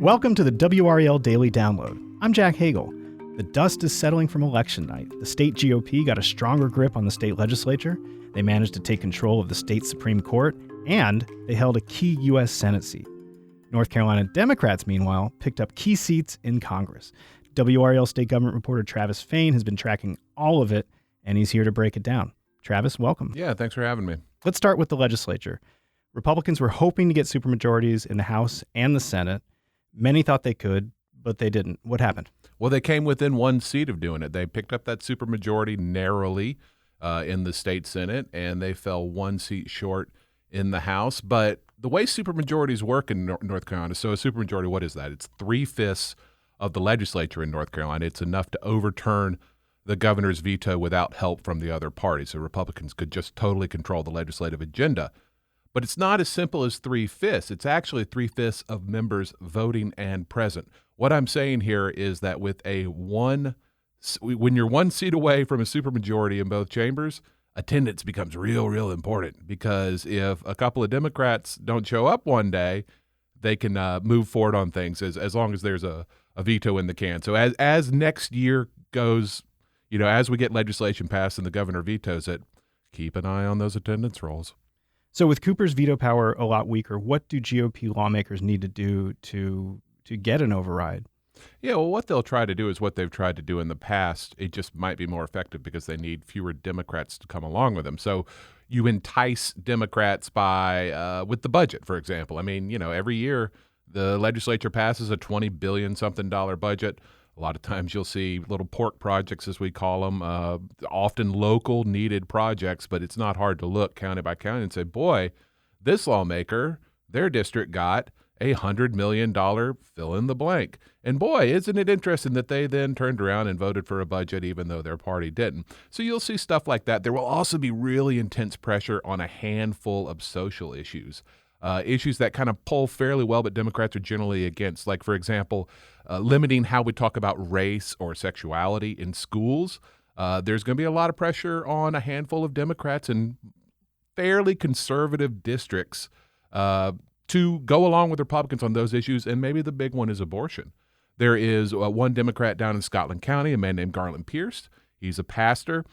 Welcome to the WRAL Daily Download. I'm Jack Hagel. The dust is settling from election night. The state GOP got a stronger grip on the state legislature. They managed to take control of the state Supreme Court, and they held a key U.S. Senate seat. North Carolina Democrats, meanwhile, picked up key seats in Congress. WRAL state government reporter Travis Fain has been tracking all of it, and he's here to break it down. Travis, welcome. Yeah, thanks for having me. Let's start with the legislature. Republicans were hoping to get supermajorities in the House and the Senate. Many thought they could, but they didn't. What happened? Well, they came within one seat of doing it. They picked up that supermajority narrowly in the state Senate, and they fell one seat short in the House. But the way supermajorities work in North Carolina, so a supermajority, what is that? It's 3/5 of the legislature in North Carolina. It's enough to overturn the governor's veto without help from the other party. So Republicans could just totally control the legislative agenda. But it's not as simple as 3/5. It's actually 3/5 of members voting and present. What I'm saying here is that when you're one seat away from a supermajority in both chambers, attendance becomes real important, because if a couple of Democrats don't show up one day, they can move forward on things as long as there's a veto in the can. So as next year goes, as we get legislation passed and the governor vetoes it, keep an eye on those attendance rolls. So with Cooper's veto power a lot weaker, what do GOP lawmakers need to do to get an override? Yeah, well, what they'll try to do is what they've tried to do in the past. It just might be more effective because they need fewer Democrats to come along with them. So you entice Democrats by with the budget, for example. I mean, every year the legislature passes a $20 billion something budget. A lot of times you'll see little pork projects, as we call them, often local needed projects, but it's not hard to look county by county and say, boy, this lawmaker, their district got a $100 million fill in the blank. And boy, isn't it interesting that they then turned around and voted for a budget even though their party didn't. So you'll see stuff like that. There will also be really intense pressure on a handful of social issues. Issues that kind of pull fairly well, but Democrats are generally against. Like, for example, limiting how we talk about race or sexuality in schools. There's going to be a lot of pressure on a handful of Democrats in fairly conservative districts to go along with Republicans on those issues, and maybe the big one is abortion. There is one Democrat down in Scotland County, a man named Garland Pierce. He's a pastor.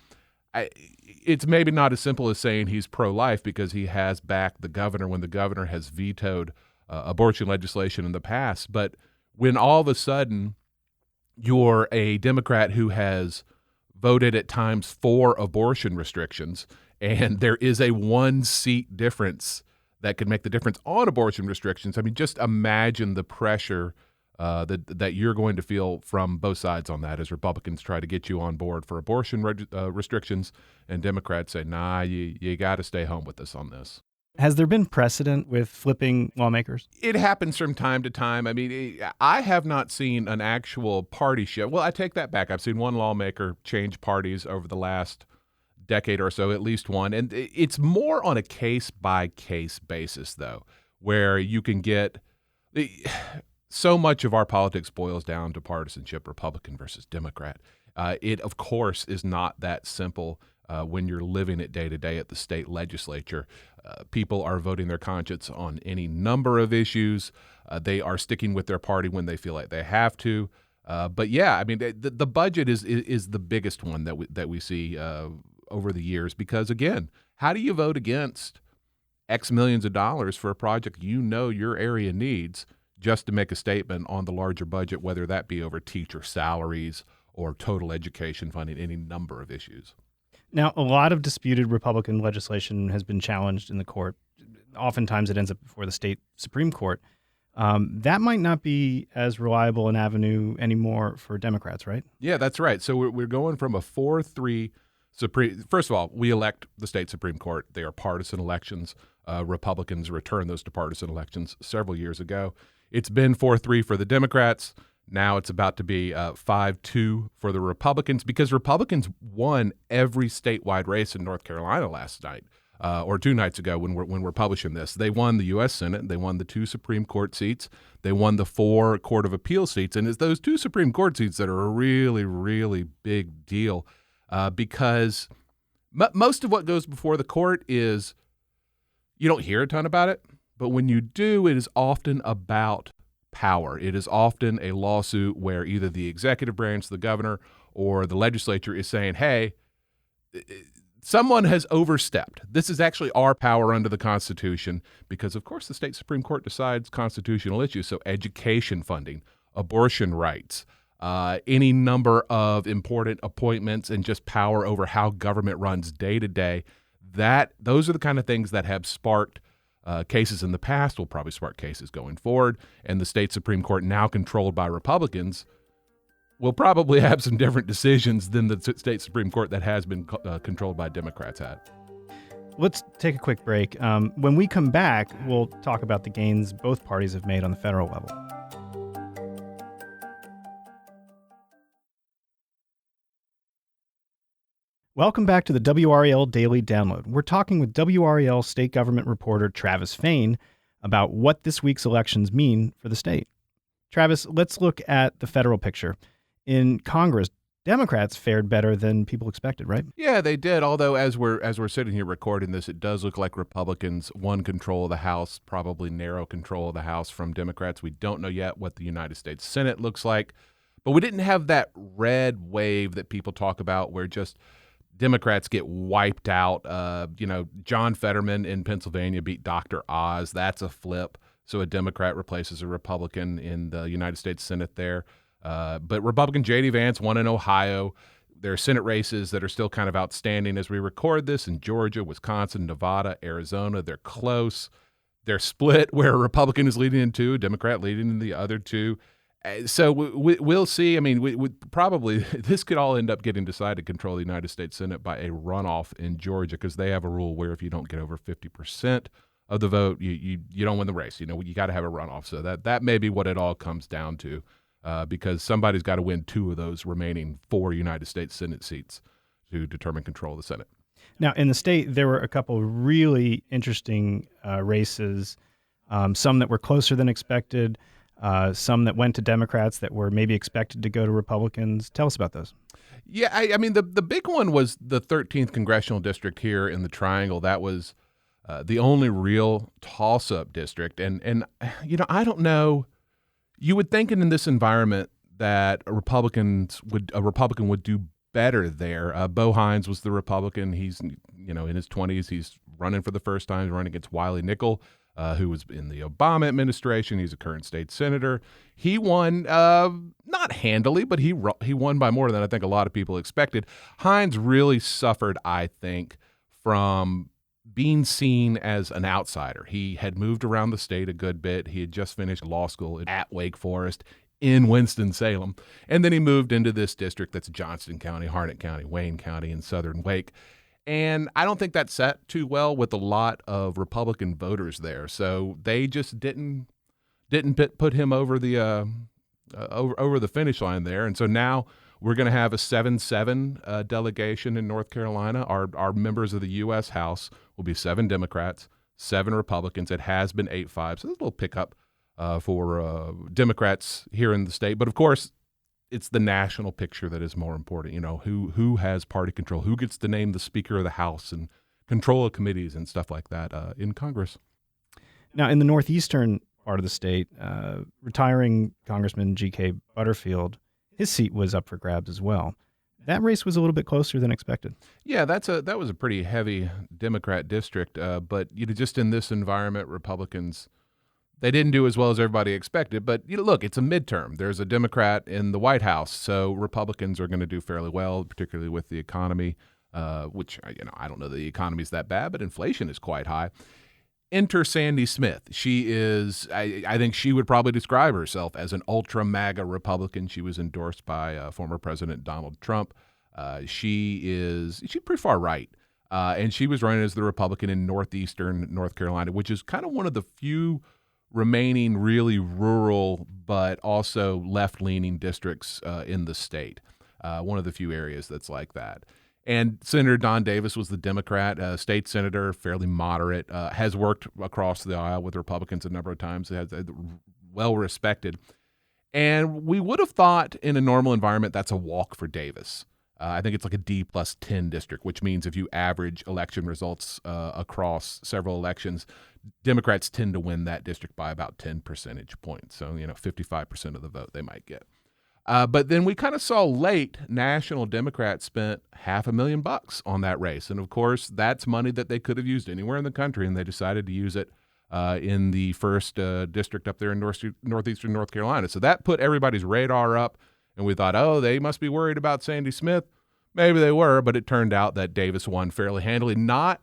It's maybe not as simple as saying he's pro-life, because he has backed the governor when the governor has vetoed abortion legislation in the past. But when all of a sudden you're a Democrat who has voted at times for abortion restrictions, and there is a one-seat difference that could make the difference on abortion restrictions, I mean, just imagine the pressure that you're going to feel from both sides on that, as Republicans try to get you on board for abortion restrictions, and Democrats say, nah, you got to stay home with us on this. Has there been precedent with flipping lawmakers? It happens from time to time. I mean, I have not seen an actual party shift. Well, I take that back. I've seen one lawmaker change parties over the last decade or so, at least one. And it's more on a case-by-case basis, though, where you can get so much of our politics boils down to partisanship, Republican versus Democrat. It, of course, is not that simple when you're living it day to day at the state legislature. People are voting their conscience on any number of issues. They are sticking with their party when they feel like they have to. But yeah, I mean, the budget is the biggest one that we see over the years, because again, how do you vote against X millions of dollars for a project your area needs, just to make a statement on the larger budget, whether that be over teacher salaries or total education funding, any number of issues? Now, a lot of disputed Republican legislation has been challenged in the court. Oftentimes it ends up before the state Supreme Court. That might not be as reliable an avenue anymore for Democrats, right? Yeah, that's right. So we're going from a 4-3 Supreme. First of all, we elect the state Supreme Court. They are partisan elections. Republicans returned those to partisan elections several years ago. It's been 4-3 for the Democrats. Now it's about to be 5-2 for the Republicans, because Republicans won every statewide race in North Carolina last night, or 2 nights ago when we're publishing this. They won the U.S. Senate. They won the 2 Supreme Court seats. They won the 4 Court of Appeal seats. And it's those 2 Supreme Court seats that are a really, really big deal, because most of what goes before the court is, you don't hear a ton about it, but when you do, it is often about power. It is often a lawsuit where either the executive branch, the governor, or the legislature is saying, hey, someone has overstepped. This is actually our power under the Constitution because, of course, the state Supreme Court decides constitutional issues. So education funding, abortion rights, any number of important appointments, and just power over how government runs day to day. Those are the kind of things that have sparked cases in the past, will probably spark cases going forward. And the state Supreme Court, now controlled by Republicans, will probably have some different decisions than the state Supreme Court that has been controlled by Democrats had. Let's take a quick break. When we come back, we'll talk about the gains both parties have made on the federal level. Welcome back to the WRAL Daily Download. We're talking with WRAL state government reporter Travis Fain about what this week's elections mean for the state. Travis, let's look at the federal picture. In Congress, Democrats fared better than people expected, right? Yeah, they did. Although as we're sitting here recording this, it does look like Republicans won control of the House, probably narrow control of the House from Democrats. We don't know yet what the United States Senate looks like, but we didn't have that red wave that people talk about where just Democrats get wiped out. John Fetterman in Pennsylvania beat Dr. Oz. That's a flip. So a Democrat replaces a Republican in the United States Senate there. But Republican J.D. Vance won in Ohio. There are Senate races that are still kind of outstanding as we record this in Georgia, Wisconsin, Nevada, Arizona. They're close. They're split where a Republican is leading in two, a Democrat leading in the other two. So we'll see. I mean, we probably this could all end up getting decided to control the United States Senate by a runoff in Georgia because they have a rule where if you don't get over 50% of the vote, you don't win the race. You got to have a runoff. So that may be what it all comes down to. Because somebody's got to win two of those remaining 4 United States Senate seats to determine control of the Senate. Now, in the state, there were a couple really interesting races, some that were closer than expected, some that went to Democrats that were maybe expected to go to Republicans. Tell us about those. Yeah, I mean, the big one was the 13th congressional district here in the Triangle. That was the only real toss-up district. And I don't know. You would think in this environment that a Republican would do better there. Bo Hines was the Republican. He's in his 20s. He's running for the first time. He's running against Wiley Nickel, who was in the Obama administration. He's a current state senator. He won not handily, but he won by more than I think a lot of people expected. Hines really suffered, I think, from being seen as an outsider. He had moved around the state a good bit. He had just finished law school at Wake Forest in Winston-Salem. And then he moved into this district that's Johnston County, Harnett County, Wayne County, and Southern Wake. And I don't think that sat too well with a lot of Republican voters there. So they just didn't put him over the over the finish line there. And so now we're going to have a 7-7 delegation in North Carolina. Our members of the U.S. House will be 7 Democrats, 7 Republicans. It has been 8-5, so there's a little pickup for Democrats here in the state. But, of course, it's the national picture that is more important. Who has party control, who gets to name the Speaker of the House and control of committees and stuff like that in Congress. Now, in the northeastern part of the state, retiring Congressman G.K. Butterfield, his seat was up for grabs as well. That race was a little bit closer than expected. Yeah, that was a pretty heavy Democrat district. But just in this environment, Republicans, they didn't do as well as everybody expected. But look, it's a midterm. There's a Democrat in the White House, so Republicans are going to do fairly well, particularly with the economy, which I don't know the economy is that bad, but inflation is quite high. Enter Sandy Smith. She is, I think she would probably describe herself as an ultra MAGA Republican. She was endorsed by former President Donald Trump. She's pretty far right. And she was running as the Republican in northeastern North Carolina, which is kind of one of the few remaining really rural but also left-leaning districts in the state. One of the few areas that's like that. And Senator Don Davis was the Democrat, state senator, fairly moderate, has worked across the aisle with Republicans a number of times, has well respected. And we would have thought in a normal environment that's a walk for Davis. I think it's like a D plus 10 district, which means if you average election results across several elections, Democrats tend to win that district by about 10 percentage points. So, 55% of the vote they might get. But then we kind of saw late national Democrats spent $500,000 on that race. And of course, that's money that they could have used anywhere in the country, and they decided to use it in the first district up there in northeastern North Carolina. So that put everybody's radar up, and we thought, oh, they must be worried about Sandy Smith. Maybe they were, but it turned out that Davis won fairly handily, not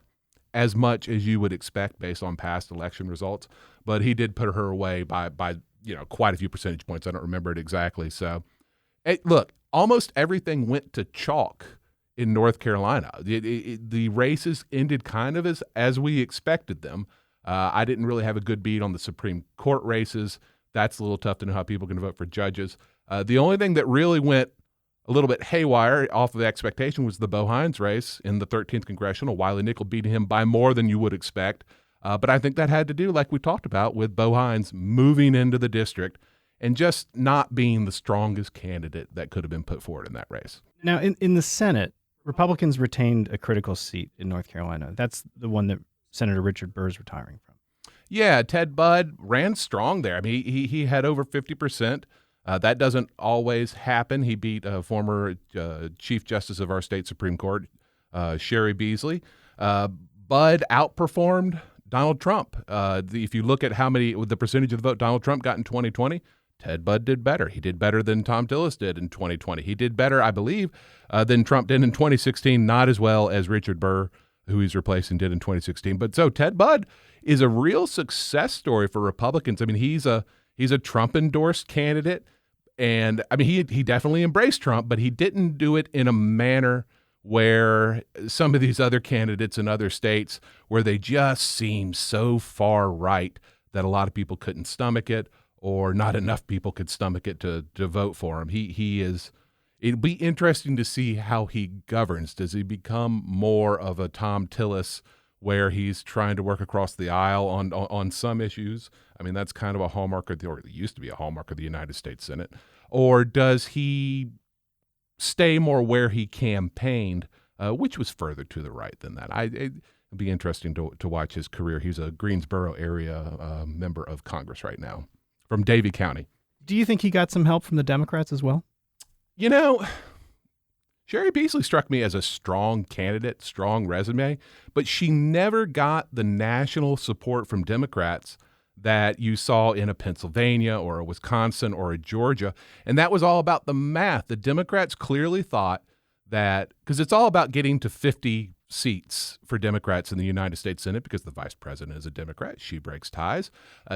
as much as you would expect based on past election results, but he did put her away by quite a few percentage points. I don't remember it exactly. So, look, almost everything went to chalk in North Carolina. The races ended kind of as we expected them. I didn't really have a good beat on the Supreme Court races. That's a little tough to know how people can vote for judges. The only thing that really went a little bit haywire off of the expectation was the Bo Hines race in the 13th Congressional. Wiley Nickel beat him by more than you would expect. But I think that had to do, like we talked about, with Bo Hines moving into the district and just not being the strongest candidate that could have been put forward in that race. Now, in the Senate, Republicans retained a critical seat in North Carolina. That's the one that Senator Richard Burr is retiring from. Yeah, Ted Budd ran strong there. I mean, he had over 50%. That doesn't always happen. He beat former Chief Justice of our state Supreme Court, Sherry Beasley. Budd outperformed Donald Trump. If you look at the percentage of the vote Donald Trump got in 2020, Ted Budd did better. He did better than Tom Tillis did in 2020. He did better, I believe, than Trump did in 2016, not as well as Richard Burr, who he's replacing, did in 2016. But so Ted Budd is a real success story for Republicans. I mean, he's a Trump-endorsed candidate. And I mean, he definitely embraced Trump, but he didn't do it in a manner where some of these other candidates in other states, where they just seem so far right that a lot of people couldn't stomach it, or not enough people could stomach it to vote for him. It'll be interesting to see how he governs. Does he become more of a Tom Tillis, where he's trying to work across the aisle on some issues? I mean, that's kind of a hallmark or it used to be a hallmark of the United States Senate. Or does he stay more where he campaigned, which was further to the right than that? It'd be interesting to watch his career. He's a Greensboro area member of Congress right now from Davie County. Do you think he got some help from the Democrats as well? Sherry Beasley struck me as a strong candidate, strong resume, but she never got the national support from Democrats that you saw in a Pennsylvania or a Wisconsin or a Georgia. And that was all about the math. The Democrats clearly thought that, because it's all about getting to 50 seats for Democrats in the United States Senate, because the vice president is a Democrat. She breaks ties.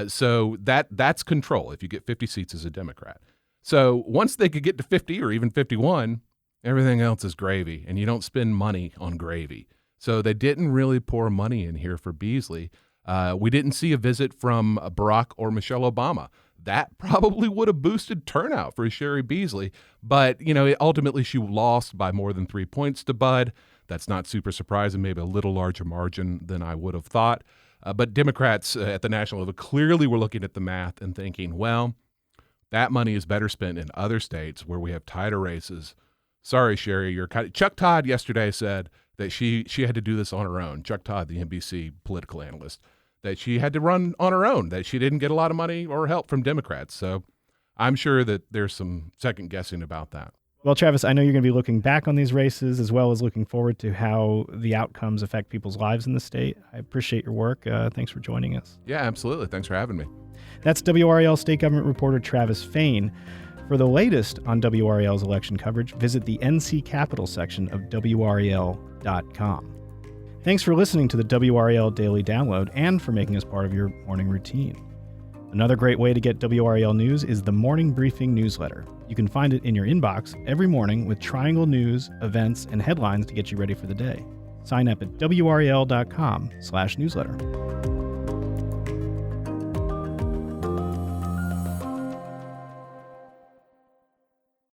So that's control if you get 50 seats as a Democrat. So once they could get to 50 or even 51, everything else is gravy, and you don't spend money on gravy. So they didn't really pour money in here for Beasley. We didn't see a visit from Barack or Michelle Obama. That probably would have boosted turnout for Sherry Beasley. But, ultimately she lost by more than 3 points to Budd. That's not super surprising, maybe a little larger margin than I would have thought. But Democrats at the national level clearly were looking at the math and thinking, well, that money is better spent in other states where we have tighter races. Sorry, Sherry, Chuck Todd yesterday said that she had to do this on her own. Chuck Todd, the NBC political analyst, that she had to run on her own, that she didn't get a lot of money or help from Democrats. So I'm sure that there's some second guessing about that. Well, Travis, I know you're going to be looking back on these races as well as looking forward to how the outcomes affect people's lives in the state. I appreciate your work. Thanks for joining us. Yeah, absolutely. Thanks for having me. That's WRAL state government reporter Travis Fain. For the latest on WRAL's election coverage, visit the NC Capital section of WRAL.com. Thanks for listening to the WRAL Daily Download and for making us part of your morning routine. Another great way to get WRAL news is the Morning Briefing newsletter. You can find it in your inbox every morning with Triangle news, events, and headlines to get you ready for the day. Sign up at WRAL.com/newsletter.